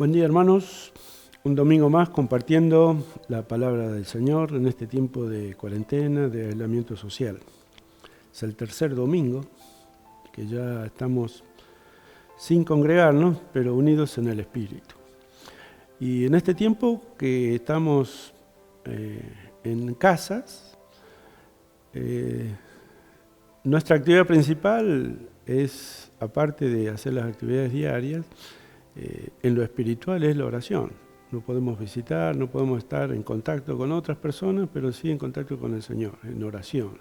Buen día, hermanos. Un domingo más compartiendo la palabra del Señor en este tiempo de cuarentena, de aislamiento social. Es el tercer domingo que ya estamos sin congregarnos, pero unidos en el Espíritu. Y en este tiempo que estamos en casas, nuestra actividad principal es, aparte de hacer las actividades diarias, en lo espiritual es la oración. No podemos visitar, no podemos estar en contacto con otras personas, pero sí en contacto con el Señor, en oración.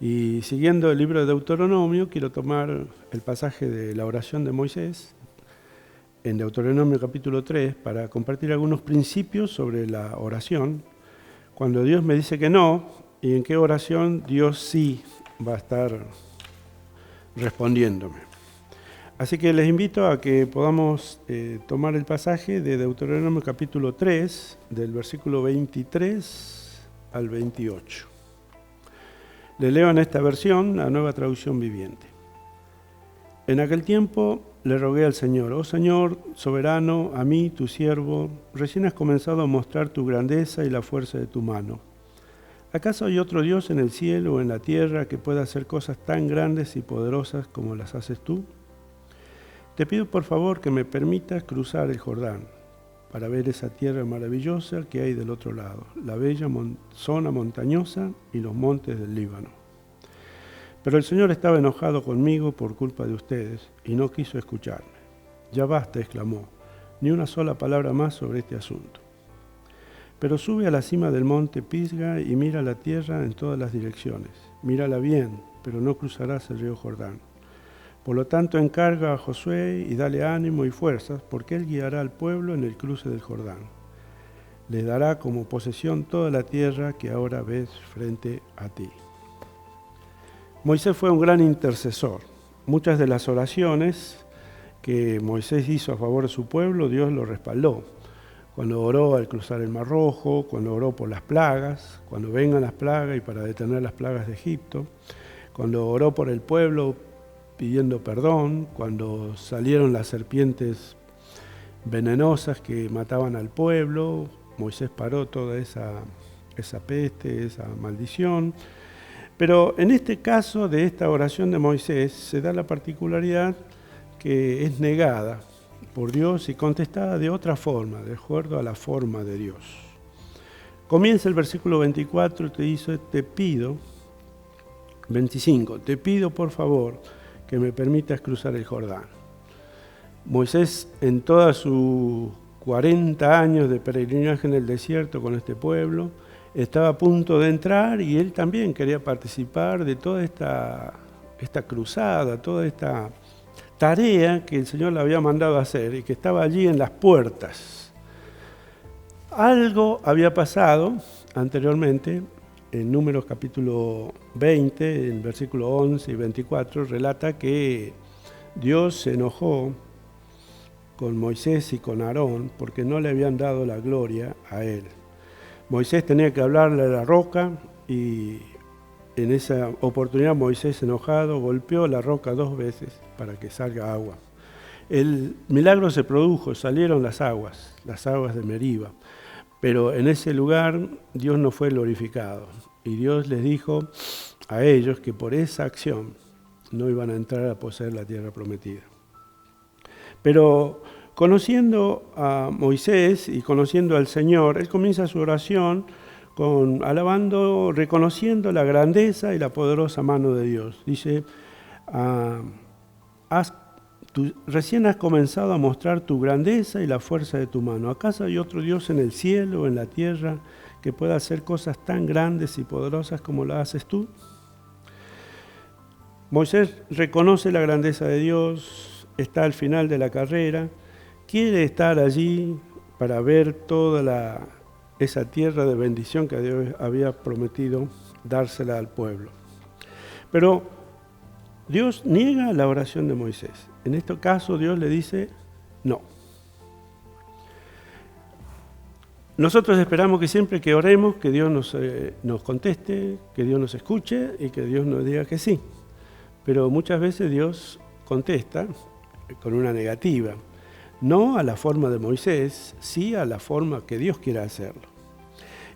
Y siguiendo el libro de Deuteronomio, quiero tomar el pasaje de la oración de Moisés, en Deuteronomio capítulo 3, para compartir algunos principios sobre la oración, cuando Dios me dice que no, y en qué oración Dios sí va a estar respondiéndome. Así que les invito a que podamos tomar el pasaje de Deuteronomio capítulo 3, del versículo 23 al 28. Le leo en esta versión, la Nueva Traducción Viviente. En aquel tiempo le rogué al Señor: oh Señor soberano, a mí, tu siervo, recién has comenzado a mostrar tu grandeza y la fuerza de tu mano. ¿Acaso hay otro Dios en el cielo o en la tierra que pueda hacer cosas tan grandes y poderosas como las haces tú? Te pido por favor que me permitas cruzar el Jordán para ver esa tierra maravillosa que hay del otro lado, la bella zona montañosa y los montes del Líbano. Pero el Señor estaba enojado conmigo por culpa de ustedes y no quiso escucharme. Ya basta, exclamó, ni una sola palabra más sobre este asunto. Pero sube a la cima del monte Pisga y mira la tierra en todas las direcciones. Mírala bien, pero no cruzarás el río Jordán. Por lo tanto, encarga a Josué y dale ánimo y fuerzas, porque él guiará al pueblo en el cruce del Jordán. Les dará como posesión toda la tierra que ahora ves frente a ti. Moisés fue un gran intercesor. Muchas de las oraciones que Moisés hizo a favor de su pueblo, Dios lo respaldó. Cuando oró al cruzar el Mar Rojo, cuando oró por las plagas, cuando vengan las plagas y para detener las plagas de Egipto, cuando oró por el pueblo pidiendo perdón, cuando salieron las serpientes venenosas que mataban al pueblo, Moisés paró toda esa peste, esa maldición. Pero en este caso de esta oración de Moisés se da la particularidad que es negada por Dios y contestada de otra forma, de acuerdo a la forma de Dios. Comienza el versículo 24 y te dice: te pido, 25, te pido por favor que me permitas cruzar el Jordán. Moisés, en todos sus 40 años de peregrinaje en el desierto con este pueblo, estaba a punto de entrar y él también quería participar de toda esta cruzada, toda esta tarea que el Señor le había mandado a hacer y que estaba allí en las puertas. Algo había pasado anteriormente. En Números capítulo 20, en versículo 11 y 24, relata que Dios se enojó con Moisés y con Aarón porque no le habían dado la gloria a él. Moisés tenía que hablarle a la roca y en esa oportunidad Moisés, enojado, golpeó la roca 2 veces para que salga agua. El milagro se produjo, salieron las aguas de Meriba. Pero en ese lugar Dios no fue glorificado y Dios les dijo a ellos que por esa acción no iban a entrar a poseer la tierra prometida. Pero conociendo a Moisés y conociendo al Señor, él comienza su oración alabando, reconociendo la grandeza y la poderosa mano de Dios. Dice: recién has comenzado a mostrar tu grandeza y la fuerza de tu mano. ¿Acaso hay otro Dios en el cielo o en la tierra que pueda hacer cosas tan grandes y poderosas como las haces tú? Moisés reconoce la grandeza de Dios, está al final de la carrera, quiere estar allí para ver toda esa tierra de bendición que Dios había prometido dársela al pueblo. Pero Dios niega la oración de Moisés. En este caso Dios le dice no. Nosotros esperamos que siempre que oremos, que Dios nos conteste, que Dios nos escuche y que Dios nos diga que sí. Pero muchas veces Dios contesta con una negativa. No a la forma de Moisés, sí a la forma que Dios quiera hacerlo.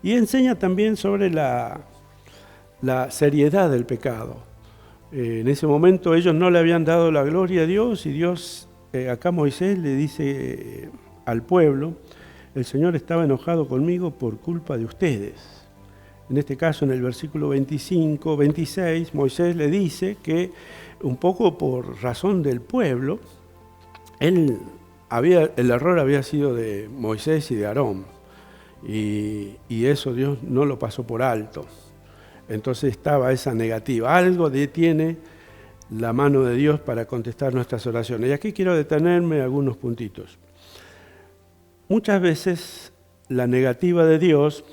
Y enseña también sobre la seriedad del pecado. En ese momento ellos no le habían dado la gloria a Dios, y Dios, acá Moisés le dice al pueblo: el Señor estaba enojado conmigo por culpa de ustedes. En este caso, en el versículo 25, 26, Moisés le dice que un poco por razón del pueblo, el error había sido de Moisés y de Aarón, y eso Dios no lo pasó por alto. Entonces estaba esa negativa, algo detiene la mano de Dios para contestar nuestras oraciones. Y aquí quiero detenerme en algunos puntitos. Muchas veces la negativa de Dios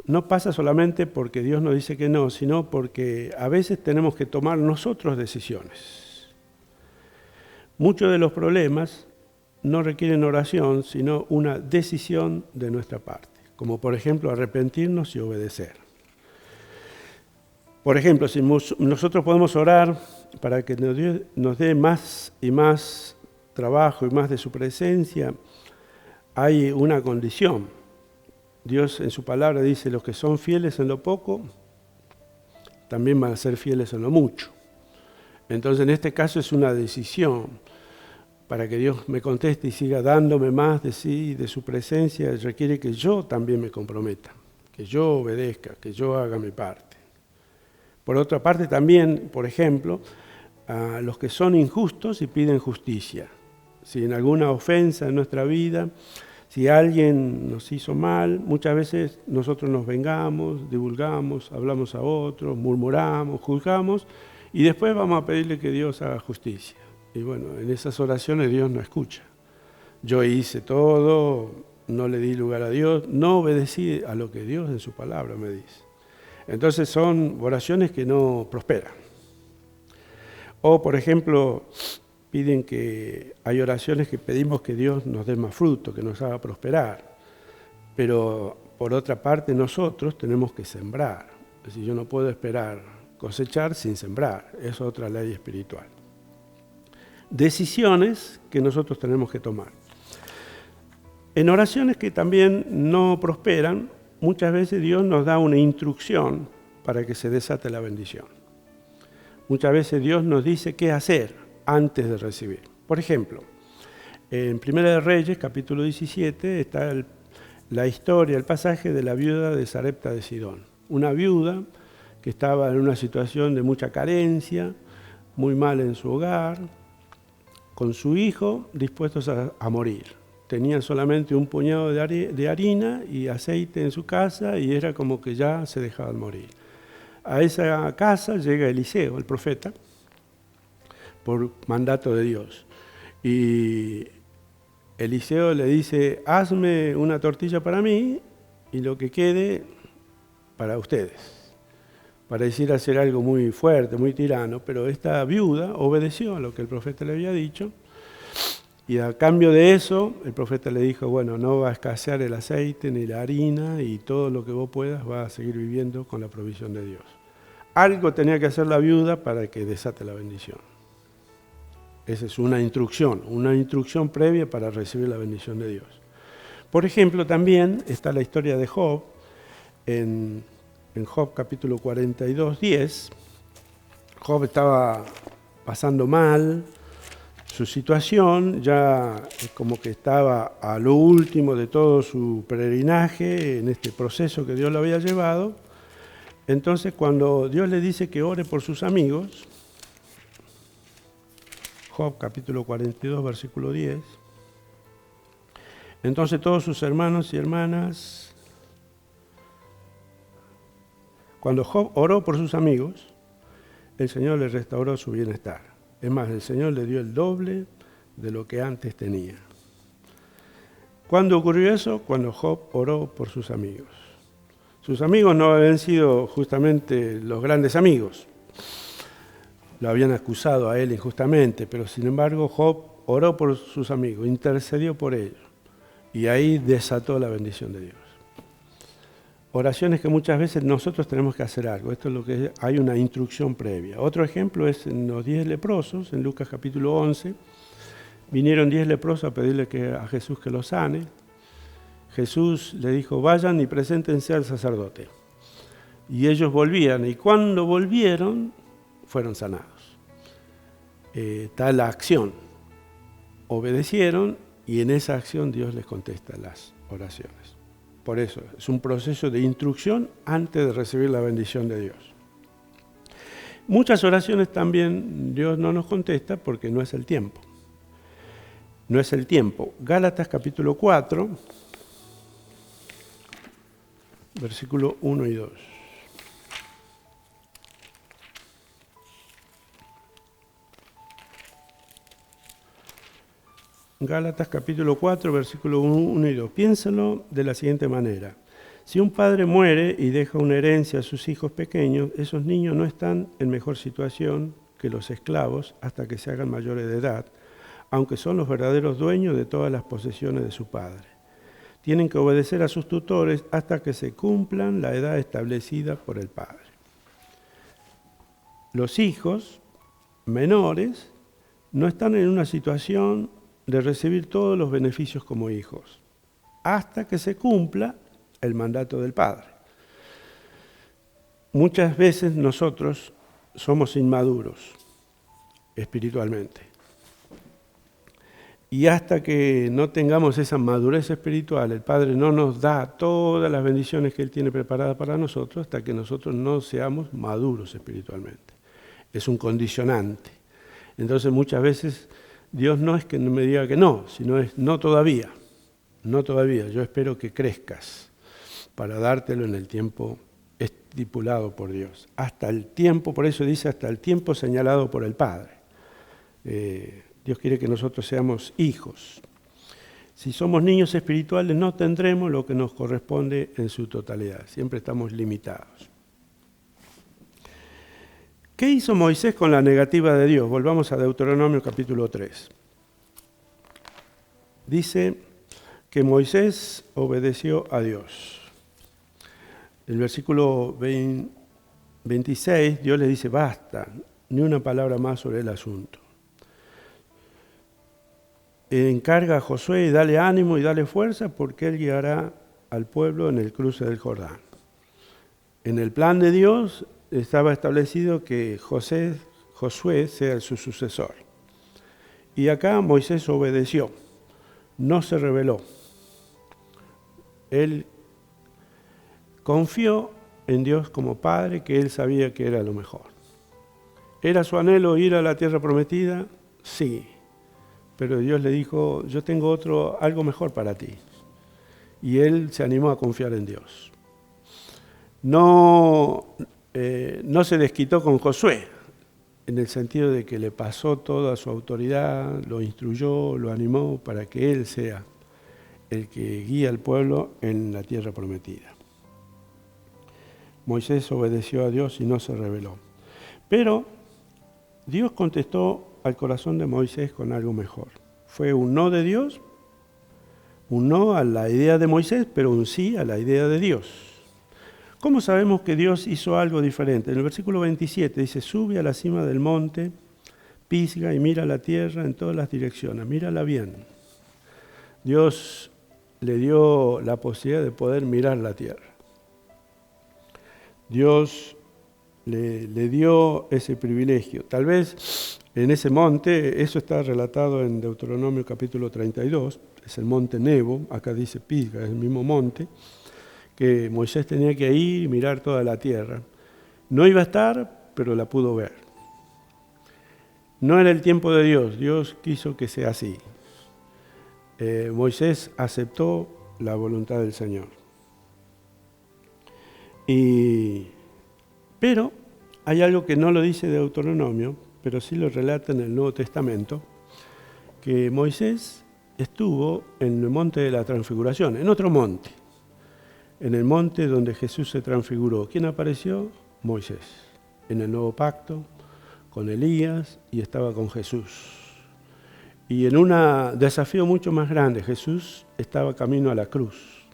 no pasa solamente porque Dios nos dice que no, sino porque a veces tenemos que tomar nosotros decisiones. Muchos de los problemas no requieren oración, sino una decisión de nuestra parte, como por ejemplo arrepentirnos y obedecer. Por ejemplo, si nosotros podemos orar para que Dios nos dé más y más trabajo y más de su presencia, hay una condición. Dios en su palabra dice: los que son fieles en lo poco, también van a ser fieles en lo mucho. Entonces, en este caso es una decisión. Para que Dios me conteste y siga dándome más de sí, de su presencia, requiere que yo también me comprometa, que yo obedezca, que yo haga mi parte. Por otra parte también, por ejemplo, a los que son injustos y piden justicia. Si en alguna ofensa en nuestra vida, si alguien nos hizo mal, muchas veces nosotros nos vengamos, divulgamos, hablamos a otros, murmuramos, juzgamos, y después vamos a pedirle que Dios haga justicia. Y bueno, en esas oraciones Dios no escucha. Yo hice todo, no le di lugar a Dios, no obedecí a lo que Dios en su palabra me dice. Entonces son oraciones que no prosperan. O, por ejemplo, hay oraciones que pedimos que Dios nos dé más fruto, que nos haga prosperar. Pero, por otra parte, nosotros tenemos que sembrar. Es decir, yo no puedo esperar cosechar sin sembrar. Es otra ley espiritual. Decisiones que nosotros tenemos que tomar. En oraciones que también no prosperan, muchas veces Dios nos da una instrucción para que se desate la bendición. Muchas veces Dios nos dice qué hacer antes de recibir. Por ejemplo, en Primera de Reyes, capítulo 17, está la historia, el pasaje de la viuda de Sarepta de Sidón. Una viuda que estaba en una situación de mucha carencia, muy mal en su hogar, con su hijo dispuestos a morir. Tenían solamente un puñado de harina y aceite en su casa, y era como que ya se dejaban morir. A esa casa llega Eliseo, el profeta, por mandato de Dios. Y Eliseo le dice: hazme una tortilla para mí y lo que quede para ustedes. Pareciera ser algo muy fuerte, muy tirano, pero esta viuda obedeció a lo que el profeta le había dicho, y a cambio de eso, el profeta le dijo: bueno, no va a escasear el aceite ni la harina, y todo lo que vos puedas vas a seguir viviendo con la provisión de Dios. Algo tenía que hacer la viuda para que desate la bendición. Esa es una instrucción previa para recibir la bendición de Dios. Por ejemplo, también está la historia de Job, en Job capítulo 42, 10, Job estaba pasando mal su situación, ya como que estaba a lo último de todo su peregrinaje en este proceso que Dios lo había llevado. Entonces, cuando Dios le dice que ore por sus amigos, Job capítulo 42, versículo 10, entonces todos sus hermanos y hermanas, cuando Job oró por sus amigos, el Señor le restauró su bienestar. Es más, el Señor le dio el doble de lo que antes tenía. ¿Cuándo ocurrió eso? Cuando Job oró por sus amigos. Sus amigos no habían sido justamente los grandes amigos. Lo habían acusado a él injustamente, pero sin embargo Job oró por sus amigos, intercedió por ellos, y ahí desató la bendición de Dios. Oraciones que muchas veces nosotros tenemos que hacer algo. Esto es lo que hay una instrucción previa. Otro ejemplo es en los 10 leprosos, en Lucas capítulo 11. Vinieron 10 leprosos a pedirle a Jesús que los sane. Jesús le dijo, vayan y preséntense al sacerdote. Y ellos volvían, y cuando volvieron, fueron sanados. Está la acción. Obedecieron, y en esa acción Dios les contesta las oraciones. Por eso, es un proceso de instrucción antes de recibir la bendición de Dios. Muchas oraciones también Dios no nos contesta porque no es el tiempo. No es el tiempo. Gálatas capítulo 4, versículo 1 y 2. Gálatas capítulo 4, versículo 1 y 2. Piénsalo de la siguiente manera. Si un padre muere y deja una herencia a sus hijos pequeños, esos niños no están en mejor situación que los esclavos hasta que se hagan mayores de edad, aunque son los verdaderos dueños de todas las posesiones de su padre. Tienen que obedecer a sus tutores hasta que se cumplan la edad establecida por el padre. Los hijos menores no están en una situación de recibir todos los beneficios como hijos, hasta que se cumpla el mandato del Padre. Muchas veces nosotros somos inmaduros espiritualmente. Y hasta que no tengamos esa madurez espiritual, el Padre no nos da todas las bendiciones que Él tiene preparadas para nosotros, hasta que nosotros no seamos maduros espiritualmente. Es un condicionante. Entonces muchas veces Dios no es que me diga que no, sino es no todavía, no todavía. Yo espero que crezcas para dártelo en el tiempo estipulado por Dios. Hasta el tiempo, por eso dice hasta el tiempo señalado por el Padre. Dios quiere que nosotros seamos hijos. Si somos niños espirituales no tendremos lo que nos corresponde en su totalidad. Siempre estamos limitados. ¿Qué hizo Moisés con la negativa de Dios? Volvamos a Deuteronomio capítulo 3. Dice que Moisés obedeció a Dios. El versículo 26, Dios le dice, basta, ni una palabra más sobre el asunto. Encarga a Josué y dale ánimo y dale fuerza porque él guiará al pueblo en el cruce del Jordán. En el plan de Dios estaba establecido que Josué sea su sucesor. Y acá Moisés obedeció, no se rebeló. Él confió en Dios como Padre, que él sabía que era lo mejor. ¿Era su anhelo ir a la tierra prometida? Sí. Pero Dios le dijo, yo tengo algo mejor para ti. Y él se animó a confiar en Dios. No se desquitó con Josué, en el sentido de que le pasó toda su autoridad, lo instruyó, lo animó para que él sea el que guía al pueblo en la tierra prometida. Moisés obedeció a Dios y no se rebeló. Pero Dios contestó al corazón de Moisés con algo mejor. Fue un no de Dios, un no a la idea de Moisés, pero un sí a la idea de Dios. ¿Cómo sabemos que Dios hizo algo diferente? En el versículo 27 dice, sube a la cima del monte, pisga y mira la tierra en todas las direcciones, mírala bien. Dios le dio la posibilidad de poder mirar la tierra. Dios le dio ese privilegio. Tal vez en ese monte, eso está relatado en Deuteronomio capítulo 32, es el monte Nebo, acá dice Pisga, es el mismo monte, que Moisés tenía que ir y mirar toda la tierra. No iba a estar, pero la pudo ver. No era el tiempo de Dios, Dios quiso que sea así. Moisés aceptó la voluntad del Señor. Pero hay algo que no lo dice Deuteronomio, pero sí lo relata en el Nuevo Testamento, que Moisés estuvo en el monte de la transfiguración, en otro monte, en el monte donde Jesús se transfiguró. ¿Quién apareció? Moisés, en el nuevo pacto, con Elías, y estaba con Jesús. Y en un desafío mucho más grande, Jesús estaba camino a la cruz.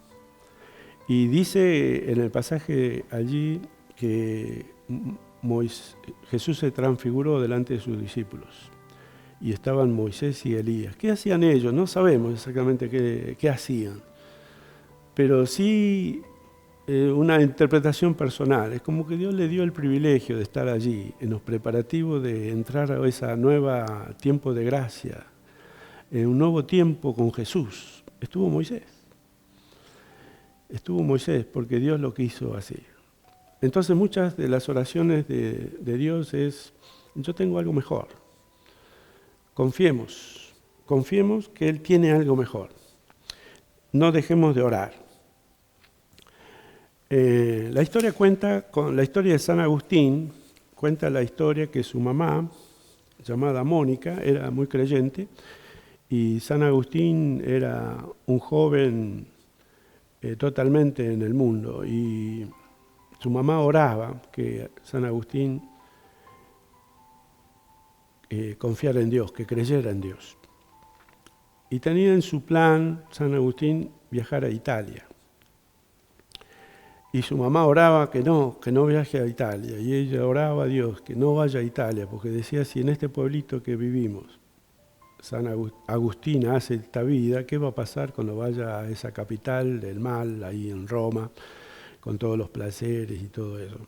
Y dice en el pasaje allí que Jesús se transfiguró delante de sus discípulos. y estaban Moisés y Elías. ¿Qué hacían ellos? No sabemos exactamente qué hacían, pero sí una interpretación personal. Es como que Dios le dio el privilegio de estar allí, en los preparativos de entrar a ese nuevo tiempo de gracia, en un nuevo tiempo con Jesús. Estuvo Moisés porque Dios lo quiso así. Entonces muchas de las oraciones de Dios es: yo tengo algo mejor. Confiemos que Él tiene algo mejor. No dejemos de orar. La historia la historia de San Agustín, cuenta la historia que su mamá, llamada Mónica, era muy creyente, y San Agustín era un joven totalmente en el mundo, y su mamá oraba que San Agustín confiara en Dios, que creyera en Dios. Y tenía en su plan San Agustín viajar a Italia. Y su mamá oraba que no viaje a Italia. Y ella oraba a Dios que no vaya a Italia, porque decía: si en este pueblito que vivimos San Agustín hace esta vida, ¿qué va a pasar cuando vaya a esa capital del mal, ahí en Roma, con todos los placeres y todo eso?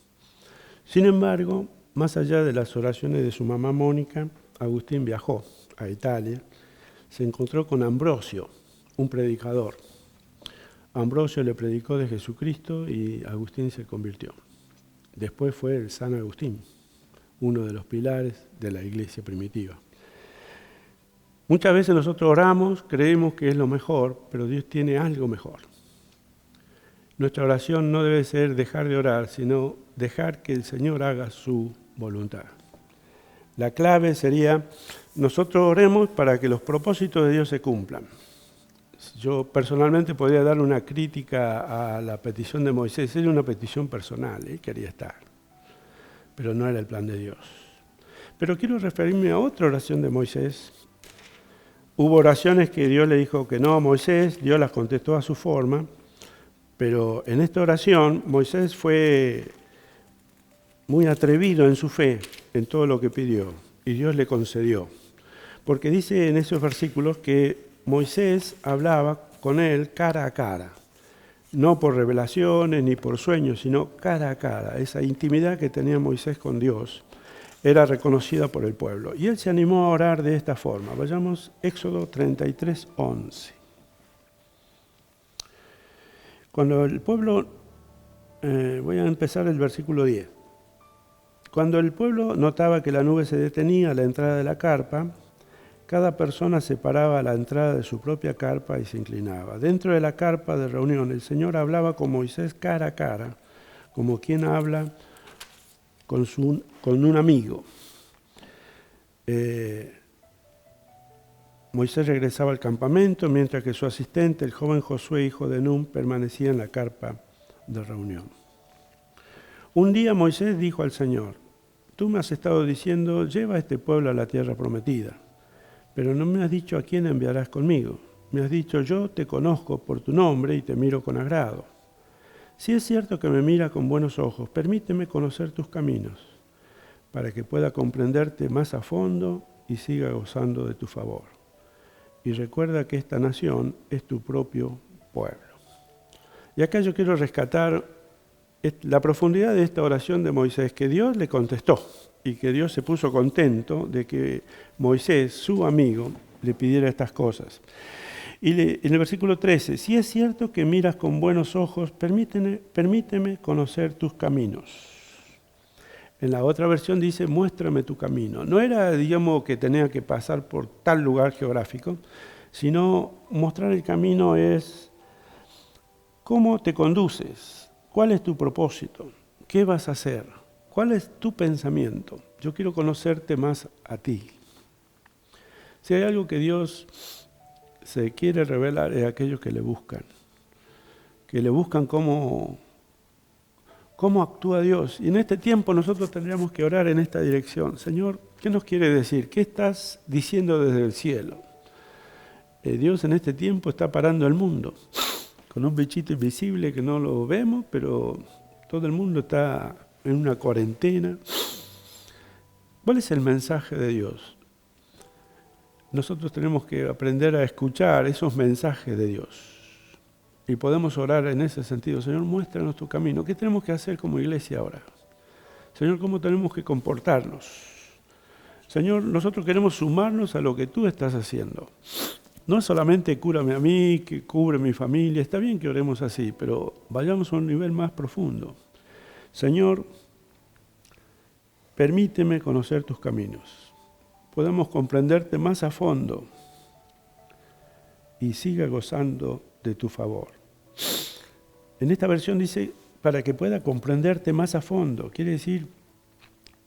Sin embargo, más allá de las oraciones de su mamá Mónica, Agustín viajó a Italia, se encontró con Ambrosio, un predicador. Ambrosio le predicó de Jesucristo y Agustín se convirtió. Después fue el San Agustín, uno de los pilares de la iglesia primitiva. Muchas veces nosotros oramos, creemos que es lo mejor, pero Dios tiene algo mejor. Nuestra oración no debe ser dejar de orar, sino dejar que el Señor haga su voluntad. La clave sería: nosotros oremos para que los propósitos de Dios se cumplan. Yo personalmente podría darle una crítica a la petición de Moisés. Era una petición personal, él quería estar, pero no era el plan de Dios. Pero quiero referirme a otra oración de Moisés. Hubo oraciones que Dios le dijo que no a Moisés, Dios las contestó a su forma, pero en esta oración Moisés fue muy atrevido en su fe, en todo lo que pidió, y Dios le concedió. Porque dice en esos versículos que Moisés hablaba con él cara a cara, no por revelaciones ni por sueños, sino cara a cara. Esa intimidad que tenía Moisés con Dios era reconocida por el pueblo. Y él se animó a orar de esta forma. Vayamos Éxodo 33:11. Cuando el pueblo, voy a empezar el versículo 10. Cuando el pueblo notaba que la nube se detenía a la entrada de la carpa, cada persona se paraba a la entrada de su propia carpa y se inclinaba. Dentro de la carpa de reunión, el Señor hablaba con Moisés cara a cara, como quien habla con un amigo. Moisés regresaba al campamento, mientras que su asistente, el joven Josué, hijo de Nun, permanecía en la carpa de reunión. Un día Moisés dijo al Señor: tú me has estado diciendo, lleva a este pueblo a la tierra prometida, pero no me has dicho a quién enviarás conmigo. Me has dicho: yo te conozco por tu nombre y te miro con agrado. Si es cierto que me mira con buenos ojos, permíteme conocer tus caminos, para que pueda comprenderte más a fondo y siga gozando de tu favor. Y recuerda que esta nación es tu propio pueblo. Y acá yo quiero rescatar la profundidad de esta oración de Moisés, que Dios le contestó y que Dios se puso contento de que Moisés, su amigo, le pidiera estas cosas. Y en el versículo 13, si es cierto que miras con buenos ojos, permíteme conocer tus caminos. En la otra versión dice: muéstrame tu camino. No era, digamos, que tenía que pasar por tal lugar geográfico, sino mostrar el camino es cómo te conduces, cuál es tu propósito, qué vas a hacer, cuál es tu pensamiento. Yo quiero conocerte más a ti. Si hay algo que Dios se quiere revelar, es a aquellos que le buscan cómo actúa Dios. Y en este tiempo nosotros tendríamos que orar en esta dirección. Señor, ¿qué nos quiere decir? ¿Qué estás diciendo desde el cielo? Dios en este tiempo está parando el mundo con un bichito invisible que no lo vemos, pero todo el mundo está en una cuarentena. ¿Cuál es el mensaje de Dios? nosotros tenemos que aprender a escuchar esos mensajes de Dios. Y podemos orar en ese sentido. Señor, muéstranos tu camino. ¿Qué tenemos que hacer como iglesia ahora? Señor, ¿cómo tenemos que comportarnos? Señor, nosotros queremos sumarnos a lo que tú estás haciendo. No es solamente cúrame a mí, que cubre mi familia. Está bien que oremos así, pero vayamos a un nivel más profundo. Señor, permíteme conocer tus caminos. Podemos comprenderte más a fondo y siga gozando de tu favor. En esta versión dice, para que pueda comprenderte más a fondo. Quiere decir,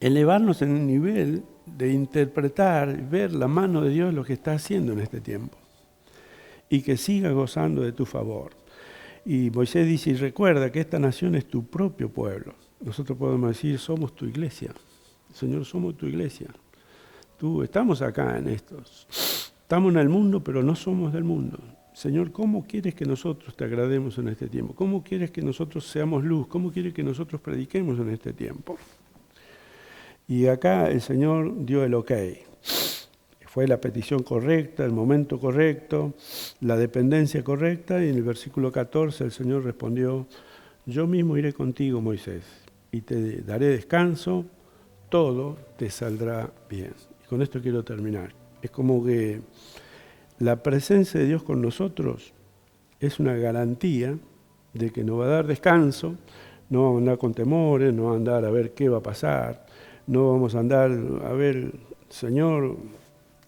elevarnos en el nivel de interpretar, ver la mano de Dios lo que está haciendo en este tiempo. Y que siga gozando de tu favor. Y Moisés dice, y recuerda que esta nación es tu propio pueblo. Nosotros podemos decir, somos tu iglesia. Señor, somos tu iglesia. Estamos acá en estos. Estamos en el mundo, pero no somos del mundo. Señor, ¿cómo quieres que nosotros te agrademos en este tiempo? ¿Cómo quieres que nosotros seamos luz? ¿Cómo quieres que nosotros prediquemos en este tiempo? Y acá el Señor dio el ok. Fue la petición correcta, el momento correcto, la dependencia correcta, y en el versículo 14 el Señor respondió, yo mismo iré contigo, Moisés, y te daré descanso, todo te saldrá bien. Y con esto quiero terminar. Es como que la presencia de Dios con nosotros es una garantía de que nos va a dar descanso, no vamos a andar con temores, no vamos a andar a ver qué va a pasar, no vamos a andar a ver, Señor,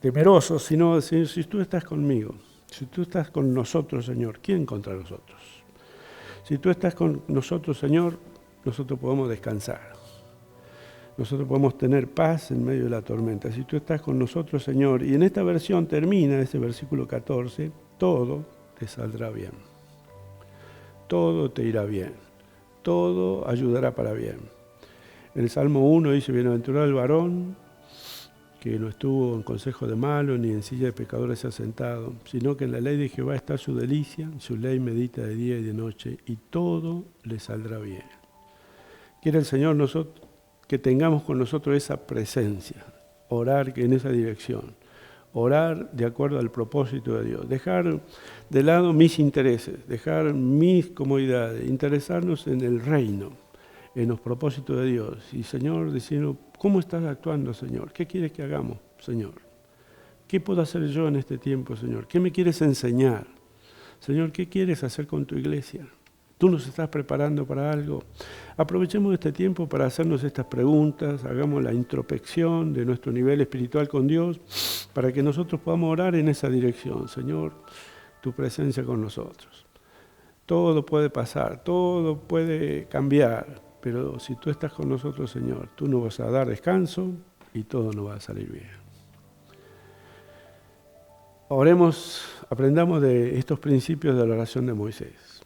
temerosos, sino decir, si tú estás conmigo, si tú estás con nosotros, Señor, ¿quién contra nosotros? Si tú estás con nosotros, Señor, nosotros podemos descansar. Nosotros podemos tener paz en medio de la tormenta. Si tú estás con nosotros, Señor, y en esta versión termina ese versículo 14, todo te saldrá bien. Todo te irá bien. Todo ayudará para bien. En el Salmo 1 dice, bienaventurado el varón que no estuvo en consejo de malo ni en silla de pecadores se ha sentado, sino que en la ley de Jehová está su delicia, su ley medita de día y de noche, y todo le saldrá bien. Quiere el Señor que tengamos con nosotros esa presencia, orar en esa dirección, orar de acuerdo al propósito de Dios, dejar de lado mis intereses, dejar mis comodidades, interesarnos en el reino, en los propósitos de Dios. Y Señor, diciendo, ¿cómo estás actuando, Señor? ¿Qué quieres que hagamos, Señor? ¿Qué puedo hacer yo en este tiempo, Señor? ¿Qué me quieres enseñar? Señor, ¿qué quieres hacer con tu iglesia? ¿Tú nos estás preparando para algo? Aprovechemos este tiempo para hacernos estas preguntas, hagamos la introspección de nuestro nivel espiritual con Dios, para que nosotros podamos orar en esa dirección. Señor, tu presencia con nosotros. Todo puede pasar, todo puede cambiar, pero si tú estás con nosotros, Señor, tú nos vas a dar descanso y todo nos va a salir bien. Oremos, aprendamos de estos principios de la oración de Moisés.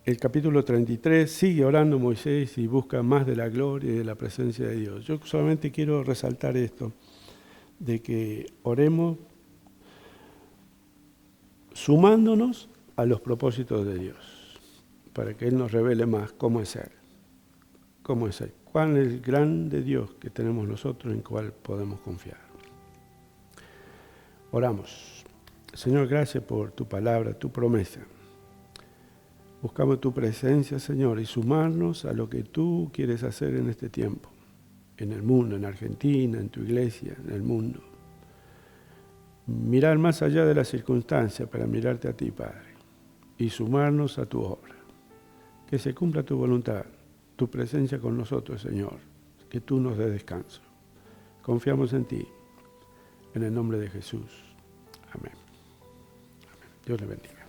El capítulo 33 sigue orando Moisés y busca más de la gloria y de la presencia de Dios. Yo solamente quiero resaltar esto, de que oremos sumándonos a los propósitos de Dios, para que Él nos revele más cómo es Él, cuál es el grande Dios que tenemos nosotros en cual podemos confiar. Oramos. Señor, gracias por tu palabra, tu promesa. Buscamos tu presencia, Señor, y sumarnos a lo que tú quieres hacer en este tiempo, en el mundo, en Argentina, en tu iglesia, en el mundo. Mirar más allá de las circunstancias para mirarte a ti, Padre, y sumarnos a tu obra. Que se cumpla tu voluntad, tu presencia con nosotros, Señor, que tú nos des descanso. Confiamos en ti, en el nombre de Jesús. Amén. Amén. Dios le bendiga.